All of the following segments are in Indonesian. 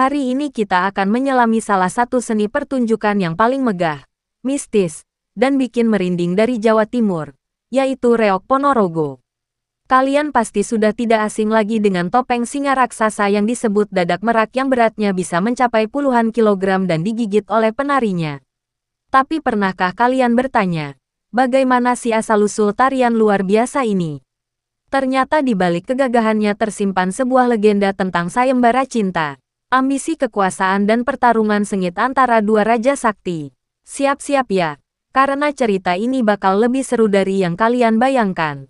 Hari ini kita akan menyelami salah satu seni pertunjukan yang paling megah, mistis, dan bikin merinding dari Jawa Timur, yaitu Reok Ponorogo. Kalian pasti sudah tidak asing lagi dengan topeng singa raksasa yang disebut dadak merak yang beratnya bisa mencapai puluhan kilogram dan digigit oleh penarinya. Tapi pernahkah kalian bertanya, bagaimana si asal-usul tarian luar biasa ini? Ternyata di balik kegagahannya tersimpan sebuah legenda tentang sayembara cinta, ambisi kekuasaan dan pertarungan sengit antara dua raja sakti. Siap-siap ya, karena cerita ini bakal lebih seru dari yang kalian bayangkan.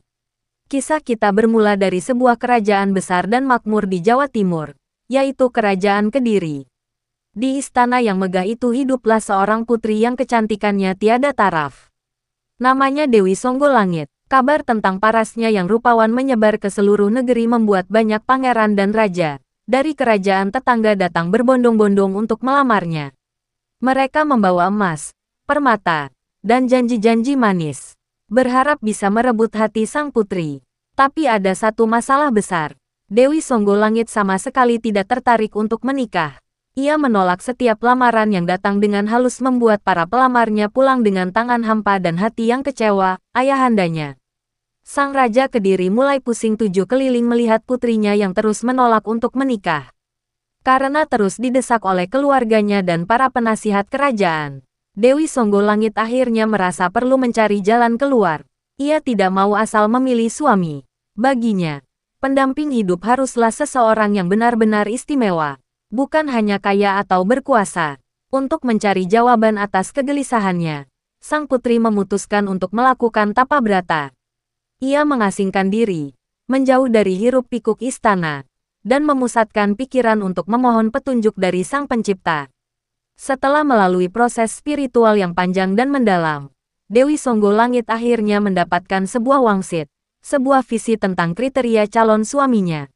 Kisah kita bermula dari sebuah kerajaan besar dan makmur di Jawa Timur, yaitu Kerajaan Kediri. Di istana yang megah itu hiduplah seorang putri yang kecantikannya tiada taraf. Namanya Dewi Songgolangit. Kabar tentang parasnya yang rupawan menyebar ke seluruh negeri membuat banyak pangeran dan raja dari kerajaan tetangga datang berbondong-bondong untuk melamarnya. Mereka membawa emas, permata, dan janji-janji manis, berharap bisa merebut hati sang putri. Tapi ada satu masalah besar. Dewi Songgolangit sama sekali tidak tertarik untuk menikah. Ia menolak setiap lamaran yang datang dengan halus membuat para pelamarnya pulang dengan tangan hampa dan hati yang kecewa, ayahandanya. Sang Raja Kediri mulai pusing tujuh keliling melihat putrinya yang terus menolak untuk menikah. Karena terus didesak oleh keluarganya dan para penasihat kerajaan, Dewi Songgolangit akhirnya merasa perlu mencari jalan keluar. Ia tidak mau asal memilih suami. Baginya, pendamping hidup haruslah seseorang yang benar-benar istimewa, bukan hanya kaya atau berkuasa. Untuk mencari jawaban atas kegelisahannya, sang putri memutuskan untuk melakukan tapa brata. Ia mengasingkan diri, menjauh dari hiruk-pikuk istana, dan memusatkan pikiran untuk memohon petunjuk dari Sang Pencipta. Setelah melalui proses spiritual yang panjang dan mendalam, Dewi Songgolangit akhirnya mendapatkan sebuah wangsit, sebuah visi tentang kriteria calon suaminya.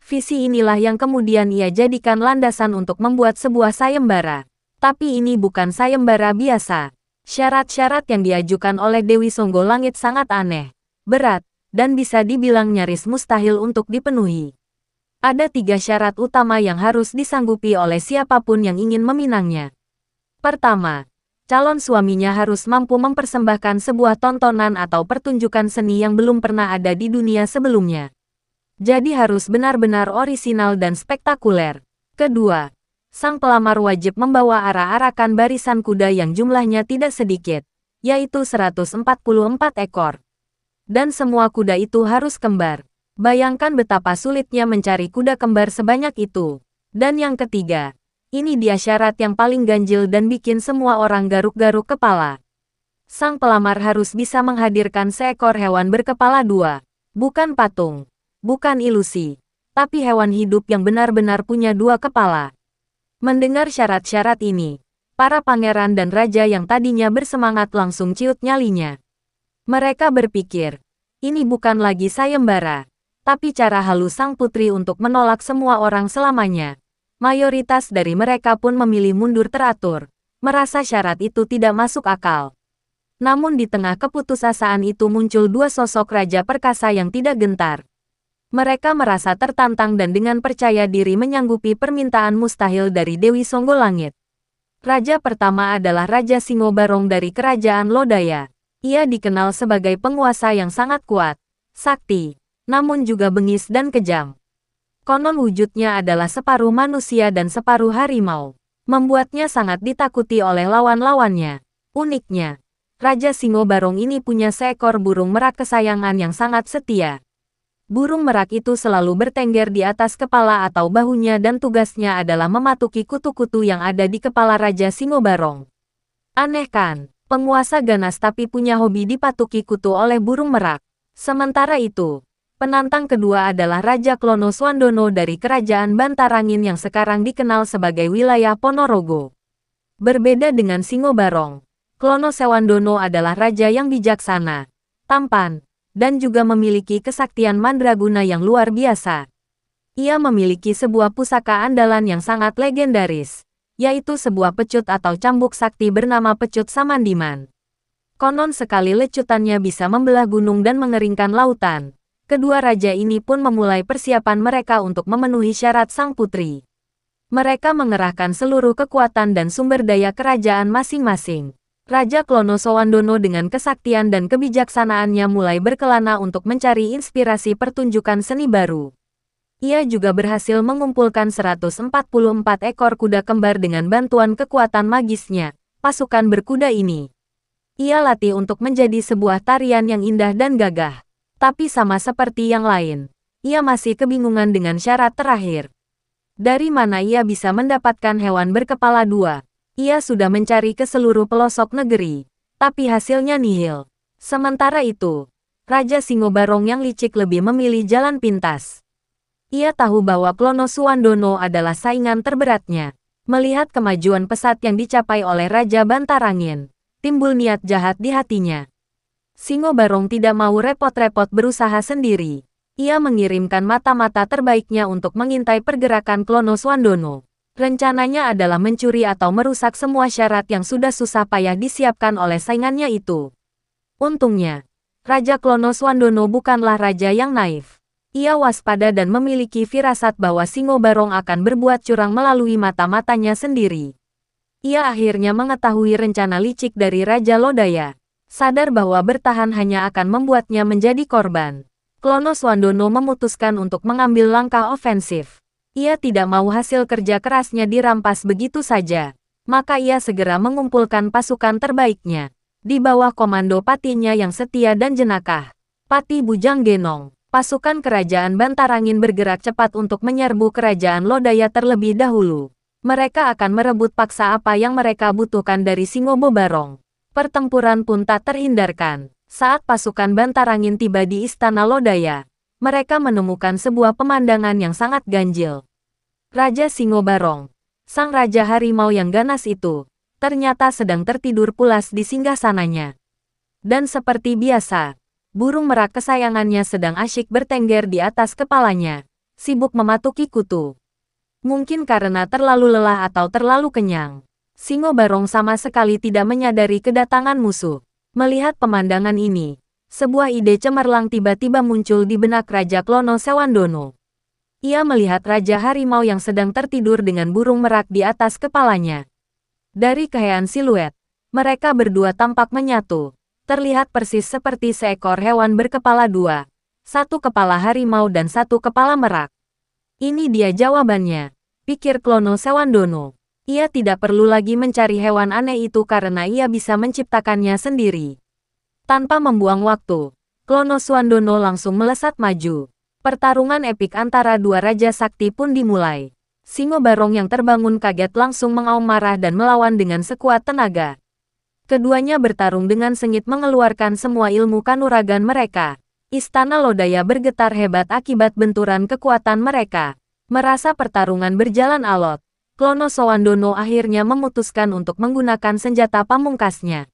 Visi inilah yang kemudian ia jadikan landasan untuk membuat sebuah sayembara. Tapi ini bukan sayembara biasa. Syarat-syarat yang diajukan oleh Dewi Songgolangit sangat aneh, berat, dan bisa dibilang nyaris mustahil untuk dipenuhi. Ada 3 syarat utama yang harus disanggupi oleh siapapun yang ingin meminangnya. Pertama, calon suaminya harus mampu mempersembahkan sebuah tontonan atau pertunjukan seni yang belum pernah ada di dunia sebelumnya. Jadi harus benar-benar orisinal dan spektakuler. Kedua, sang pelamar wajib membawa arak-arakan barisan kuda yang jumlahnya tidak sedikit, yaitu 144 ekor. Dan semua kuda itu harus kembar. Bayangkan betapa sulitnya mencari kuda kembar sebanyak itu. Dan yang ketiga, ini dia syarat yang paling ganjil dan bikin semua orang garuk-garuk kepala. Sang pelamar harus bisa menghadirkan seekor hewan berkepala 2. Bukan patung, bukan ilusi, tapi hewan hidup yang benar-benar punya 2 kepala. Mendengar syarat-syarat ini, para pangeran dan raja yang tadinya bersemangat langsung ciut nyalinya. Mereka berpikir, ini bukan lagi sayembara, tapi cara halus sang putri untuk menolak semua orang selamanya. Mayoritas dari mereka pun memilih mundur teratur, merasa syarat itu tidak masuk akal. Namun di tengah keputusasaan itu muncul 2 sosok raja perkasa yang tidak gentar. Mereka merasa tertantang dan dengan percaya diri menyanggupi permintaan mustahil dari Dewi Songgolangit. Raja pertama adalah Raja Singobarong dari Kerajaan Lodaya. Ia dikenal sebagai penguasa yang sangat kuat, sakti, namun juga bengis dan kejam. Konon wujudnya adalah separuh manusia dan separuh harimau, membuatnya sangat ditakuti oleh lawan-lawannya. Uniknya, Raja Singobarong ini punya seekor burung merak kesayangan yang sangat setia. Burung merak itu selalu bertengger di atas kepala atau bahunya dan tugasnya adalah mematuki kutu-kutu yang ada di kepala Raja Singobarong. Aneh kan? Penguasa ganas tapi punya hobi dipatuki kutu oleh burung merak. Sementara itu, penantang kedua adalah Raja Klono Swandono dari Kerajaan Bantarangin yang sekarang dikenal sebagai wilayah Ponorogo. Berbeda dengan Singobarong, Klono Swandono adalah raja yang bijaksana, tampan, dan juga memiliki kesaktian mandraguna yang luar biasa. Ia memiliki sebuah pusaka andalan yang sangat legendaris, yaitu sebuah pecut atau cambuk sakti bernama Pecut Samandiman. Konon sekali lecutannya bisa membelah gunung dan mengeringkan lautan. Kedua raja ini pun memulai persiapan mereka untuk memenuhi syarat sang putri. Mereka mengerahkan seluruh kekuatan dan sumber daya kerajaan masing-masing. Raja Klono Sawandono dengan kesaktian dan kebijaksanaannya mulai berkelana untuk mencari inspirasi pertunjukan seni baru. Ia juga berhasil mengumpulkan 144 ekor kuda kembar dengan bantuan kekuatan magisnya, pasukan berkuda ini. Ia latih untuk menjadi sebuah tarian yang indah dan gagah. Tapi sama seperti yang lain, ia masih kebingungan dengan syarat terakhir. Dari mana ia bisa mendapatkan hewan berkepala dua? Ia sudah mencari ke seluruh pelosok negeri, tapi hasilnya nihil. Sementara itu, Raja Singo Barong yang licik lebih memilih jalan pintas. Ia tahu bahwa Klono Suwandono adalah saingan terberatnya. Melihat kemajuan pesat yang dicapai oleh Raja Bantarangin, timbul niat jahat di hatinya. Singo Barong tidak mau repot-repot berusaha sendiri. Ia mengirimkan mata-mata terbaiknya untuk mengintai pergerakan Klono Suwandono. Rencananya adalah mencuri atau merusak semua syarat yang sudah susah payah disiapkan oleh saingannya itu. Untungnya, Raja Klono Suwandono bukanlah raja yang naif. Ia waspada dan memiliki firasat bahwa Singo Barong akan berbuat curang melalui mata-matanya sendiri. Ia akhirnya mengetahui rencana licik dari Raja Lodaya. Sadar bahwa bertahan hanya akan membuatnya menjadi korban. Klono Suwandono memutuskan untuk mengambil langkah ofensif. Ia tidak mau hasil kerja kerasnya dirampas begitu saja. Maka ia segera mengumpulkan pasukan terbaiknya. Di bawah komando patinya yang setia dan jenakah, Pati Bujang Genong. Pasukan kerajaan Bantarangin bergerak cepat untuk menyerbu kerajaan Lodaya terlebih dahulu. Mereka akan merebut paksa apa yang mereka butuhkan dari Singo Barong. Pertempuran pun tak terhindarkan. Saat pasukan Bantarangin tiba di Istana Lodaya, mereka menemukan sebuah pemandangan yang sangat ganjil. Raja Singo Barong, sang raja harimau yang ganas itu, ternyata sedang tertidur pulas di singgasananya. Dan seperti biasa, burung merak kesayangannya sedang asyik bertengger di atas kepalanya, sibuk mematuki kutu. Mungkin karena terlalu lelah atau terlalu kenyang, Singo Barong sama sekali tidak menyadari kedatangan musuh. Melihat pemandangan ini, sebuah ide cemerlang tiba-tiba muncul di benak Raja Klono Sawandono. Ia melihat Raja Harimau yang sedang tertidur dengan burung merak di atas kepalanya. Dari kehean siluet, mereka berdua tampak menyatu. Terlihat persis seperti seekor hewan berkepala dua. Satu kepala harimau dan satu kepala merak. Ini dia jawabannya, pikir Klono Sawandono. Ia tidak perlu lagi mencari hewan aneh itu karena ia bisa menciptakannya sendiri. Tanpa membuang waktu, Klono Suwandono langsung melesat maju. Pertarungan epik antara dua raja sakti pun dimulai. Singo Barong yang terbangun kaget langsung mengaum marah dan melawan dengan sekuat tenaga. Keduanya bertarung dengan sengit mengeluarkan semua ilmu kanuragan mereka. Istana Lodaya bergetar hebat akibat benturan kekuatan mereka. Merasa pertarungan berjalan alot, Klono Sawandono akhirnya memutuskan untuk menggunakan senjata pamungkasnya.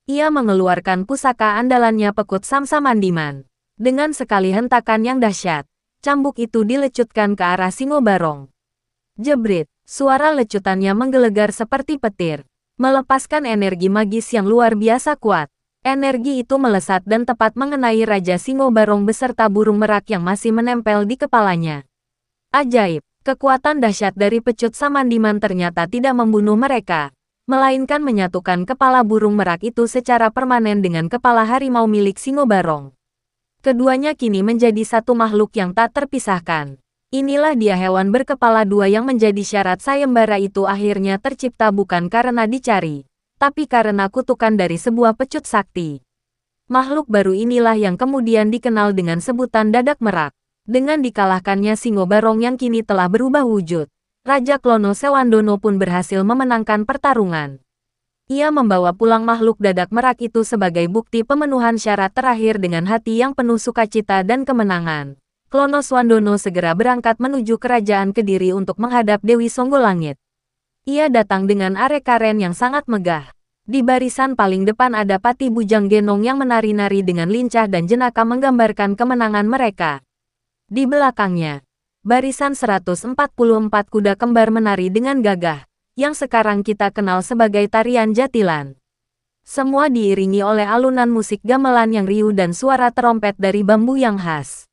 Ia mengeluarkan pusaka andalannya Pekut Samsa Mandiman. Dengan sekali hentakan yang dahsyat, cambuk itu dilecutkan ke arah Singo Barong. Jebrit, suara lecutannya menggelegar seperti petir, melepaskan energi magis yang luar biasa kuat. Energi itu melesat dan tepat mengenai Raja Singo Barong beserta burung merak yang masih menempel di kepalanya. Ajaib! Kekuatan dahsyat dari Pecut Samandiman ternyata tidak membunuh mereka, melainkan menyatukan kepala burung merak itu secara permanen dengan kepala harimau milik Singo Barong. Keduanya kini menjadi satu makhluk yang tak terpisahkan. Inilah dia hewan berkepala dua yang menjadi syarat sayembara itu akhirnya tercipta bukan karena dicari, tapi karena kutukan dari sebuah pecut sakti. Makhluk baru inilah yang kemudian dikenal dengan sebutan Dadak Merak. Dengan dikalahkannya Singo Barong yang kini telah berubah wujud, Raja Klono Sawandono pun berhasil memenangkan pertarungan. Ia membawa pulang makhluk Dadak Merak itu sebagai bukti pemenuhan syarat terakhir dengan hati yang penuh sukacita dan kemenangan. Klono Sawandono segera berangkat menuju kerajaan Kediri untuk menghadap Dewi Songgolangit. Ia datang dengan are-karen yang sangat megah. Di barisan paling depan ada Pati Bujang Genong yang menari-nari dengan lincah dan jenaka menggambarkan kemenangan mereka. Di belakangnya, barisan 144 kuda kembar menari dengan gagah, yang sekarang kita kenal sebagai tarian jatilan. Semua diiringi oleh alunan musik gamelan yang riuh dan suara terompet dari bambu yang khas.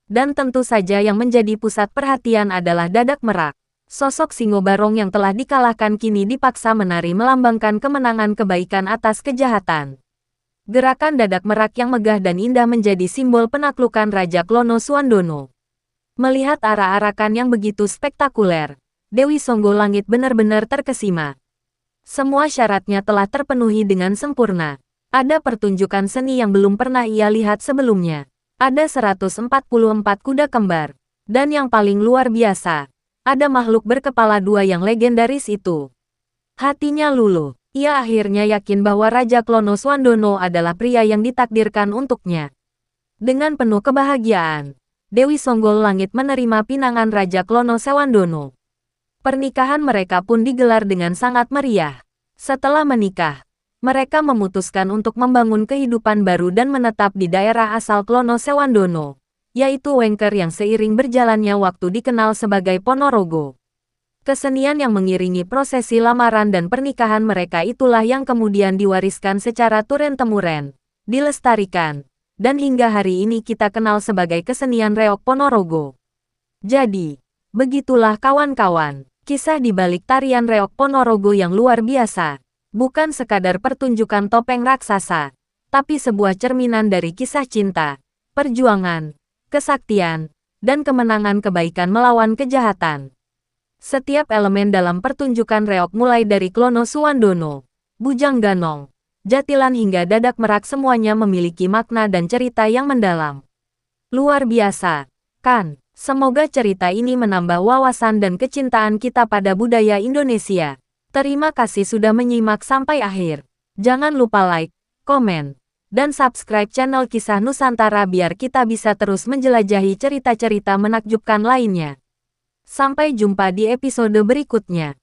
Dan tentu saja yang menjadi pusat perhatian adalah Dadak Merak. Sosok Singo Barong yang telah dikalahkan kini dipaksa menari melambangkan kemenangan kebaikan atas kejahatan. Gerakan dadak merak yang megah dan indah menjadi simbol penaklukan Raja Klono Suwandono. Melihat arak-arakan yang begitu spektakuler, Dewi Songgo Langit benar-benar terkesima. Semua syaratnya telah terpenuhi dengan sempurna. Ada pertunjukan seni yang belum pernah ia lihat sebelumnya. Ada 144 kuda kembar. Dan yang paling luar biasa, ada makhluk berkepala dua yang legendaris itu. Hatinya luluh. Ia akhirnya yakin bahwa Raja Klono Suwandono adalah pria yang ditakdirkan untuknya. Dengan penuh kebahagiaan, Dewi Songgol Langit menerima pinangan Raja Klono Suwandono. Pernikahan mereka pun digelar dengan sangat meriah. Setelah menikah, mereka memutuskan untuk membangun kehidupan baru dan menetap di daerah asal Klono Suwandono, yaitu Wengker yang seiring berjalannya waktu dikenal sebagai Ponorogo. Kesenian yang mengiringi prosesi lamaran dan pernikahan mereka itulah yang kemudian diwariskan secara turun-temurun, dilestarikan, dan hingga hari ini kita kenal sebagai kesenian reok Ponorogo. Jadi, begitulah kawan-kawan, kisah di balik tarian reok Ponorogo yang luar biasa. Bukan sekadar pertunjukan topeng raksasa, tapi sebuah cerminan dari kisah cinta, perjuangan, kesaktian, dan kemenangan kebaikan melawan kejahatan. Setiap elemen dalam pertunjukan reok mulai dari Klono Suwandono, Bujang Ganong, Jatilan hingga dadak merak semuanya memiliki makna dan cerita yang mendalam. Luar biasa, kan? Semoga cerita ini menambah wawasan dan kecintaan kita pada budaya Indonesia. Terima kasih sudah menyimak sampai akhir. Jangan lupa like, komen, dan subscribe channel Kisah Nusantara biar kita bisa terus menjelajahi cerita-cerita menakjubkan lainnya. Sampai jumpa di episode berikutnya.